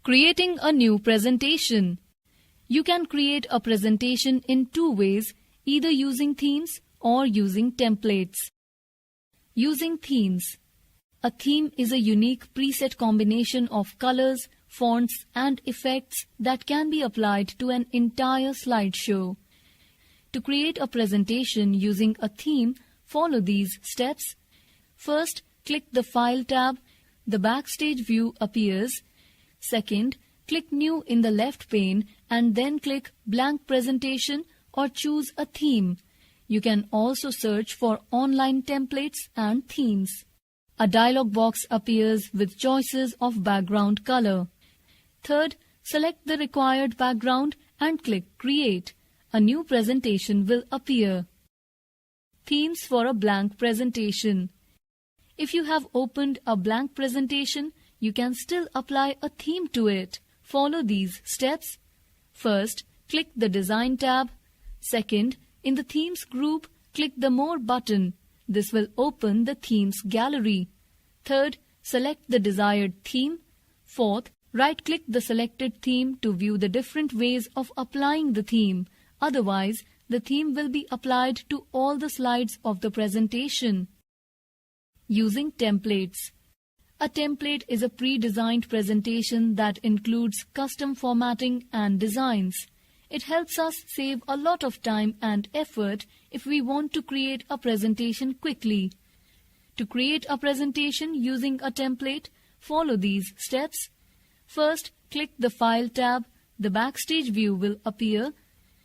Creating a new presentation. You can create a presentation in two ways, either using themes or using templates. Using themes. A theme is a unique preset combination of colors, fonts, and effects that can be applied to an entire slideshow. To create a presentation using a theme, follow these steps. First, click the File tab. The Backstage view appears. Second, click New in the left pane and then click Blank Presentation or choose a theme. You can also search for online templates and themes. A dialog box appears with choices of background color. Third, select the required background and click Create. A new presentation will appear. Themes for a blank presentation. If you have opened a blank presentation, you can still apply a theme to it. Follow these steps. First, click the Design tab. Second, in the Themes group, click the More button. This will open the Themes gallery. Third, select the desired theme. Fourth, right-click the selected theme to view the different ways of applying the theme. Otherwise, the theme will be applied to all the slides of the presentation. Using templates. A template is a pre-designed presentation that includes custom formatting and designs. It helps us save a lot of time and effort if we want to create a presentation quickly. To create a presentation using a template, follow these steps. First, click the File tab. The Backstage view will appear.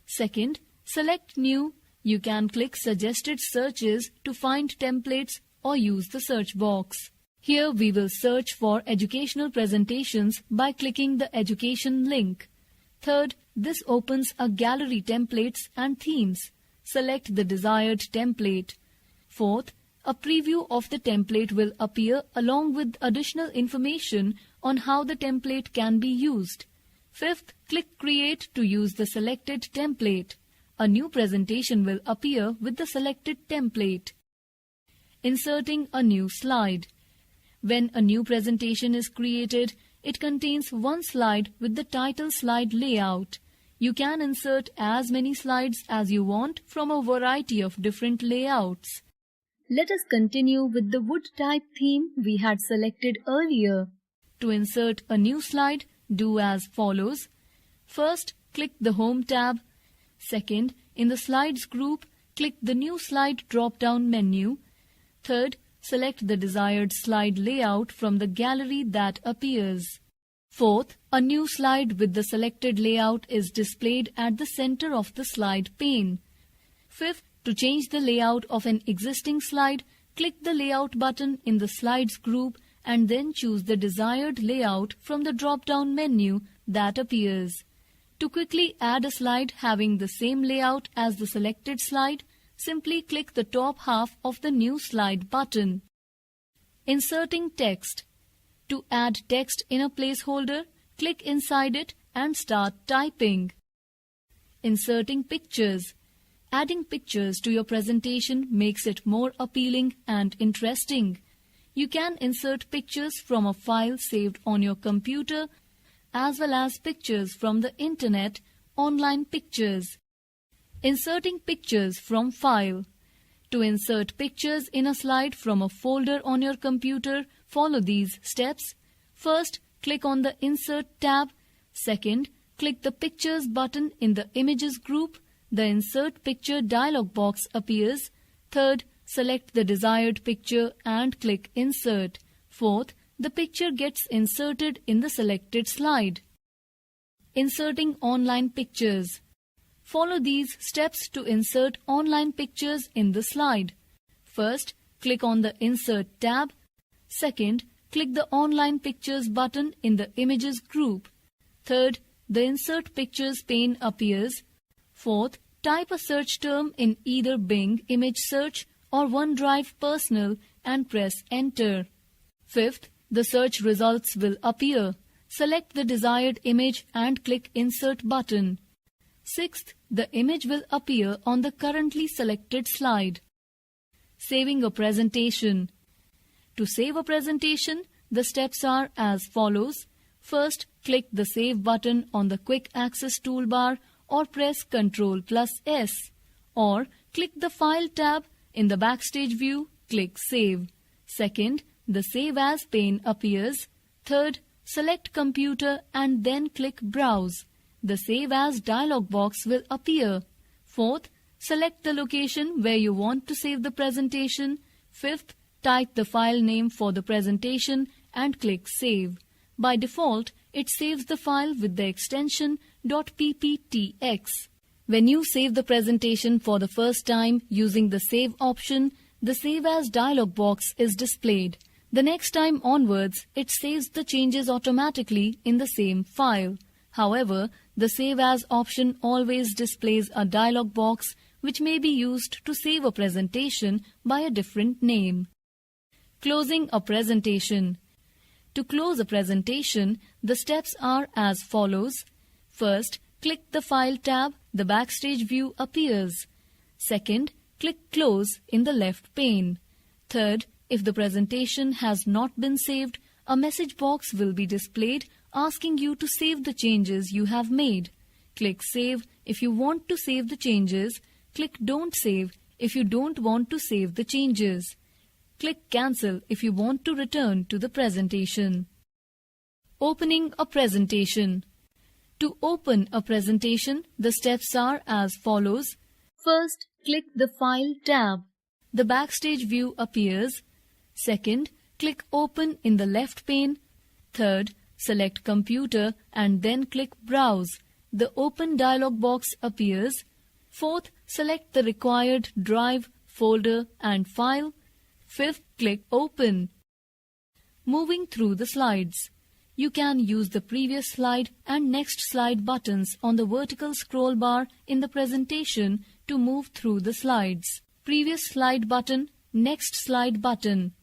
Second, select New. You can click Suggested Searches to find templates or use the search box. Here we will search for educational presentations by clicking the Education link. Third, this opens a gallery templates and themes. Select the desired template. Fourth, a preview of the template will appear along with additional information on how the template can be used. Fifth, click Create to use the selected template. A new presentation will appear with the selected template. Inserting a new slide. When a new presentation is created, it contains one slide with the title slide layout. You can insert as many slides as you want from a variety of different layouts. Let us continue with the wood type theme we had selected earlier. To insert a new slide, do as follows. First, click the Home tab. Second, in the Slides group, click the New Slide drop-down menu. Third, select the desired slide layout from the gallery that appears. Fourth, a new slide with the selected layout is displayed at the center of the slide pane. Fifth, to change the layout of an existing slide, click the Layout button in the Slides group and then choose the desired layout from the drop-down menu that appears. To quickly add a slide having the same layout as the selected slide, simply click the top half of the New Slide button. Inserting text. To add text in a placeholder, click inside it and start typing. Inserting pictures. Adding pictures to your presentation makes it more appealing and interesting. You can insert pictures from a file saved on your computer as well as pictures from the internet, online pictures. Inserting pictures from file. To insert pictures in a slide from a folder on your computer, follow these steps. First, click on the Insert tab. Second, click the Pictures button in the Images group. The Insert Picture dialog box appears. Third, select the desired picture and click Insert. Fourth, the picture gets inserted in the selected slide. Inserting online pictures. Follow these steps to insert online pictures in the slide. First, click on the Insert tab. Second, click the Online Pictures button in the Images group. Third, the Insert Pictures pane appears. Fourth, type a search term in either Bing Image Search or OneDrive Personal and press Enter. Fifth, the search results will appear. Select the desired image and click Insert button. Sixth, the image will appear on the currently selected slide. Saving a presentation. To save a presentation, the steps are as follows. First, click the Save button on the Quick Access toolbar or press Ctrl+S. Or click the File tab. In the Backstage view, click Save. Second, the Save As pane appears. Third, select Computer and then click Browse. The Save As dialog box will appear. Fourth, select the location where you want to save the presentation. Fifth, type the file name for the presentation and click Save. By default, it saves the file with the extension .pptx. When you save the presentation for the first time using the Save option, the Save As dialog box is displayed. The next time onwards, it saves the changes automatically in the same file. However, the Save As option always displays a dialog box which may be used to save a presentation by a different name. Closing a presentation. To close a presentation, the steps are as follows. First, click the File tab. The Backstage view appears. Second, click Close in the left pane. Third, if the presentation has not been saved, a message box will be displayed asking you to save the changes you have made. Click Save if you want to save the changes. Click Don't Save if you don't want to save the changes. Click Cancel if you want to return to the presentation. Opening a presentation. To open a presentation, the steps are as follows. First, click the File tab. The Backstage view appears. Second, click Open in the left pane. Third, select Computer and then click Browse. The Open dialog box appears. Fourth, select the required drive, folder and file. Fifth, click Open. Moving through the slides. You can use the previous slide and next slide buttons on the vertical scroll bar in the presentation to move through the slides. Previous slide button, next slide button.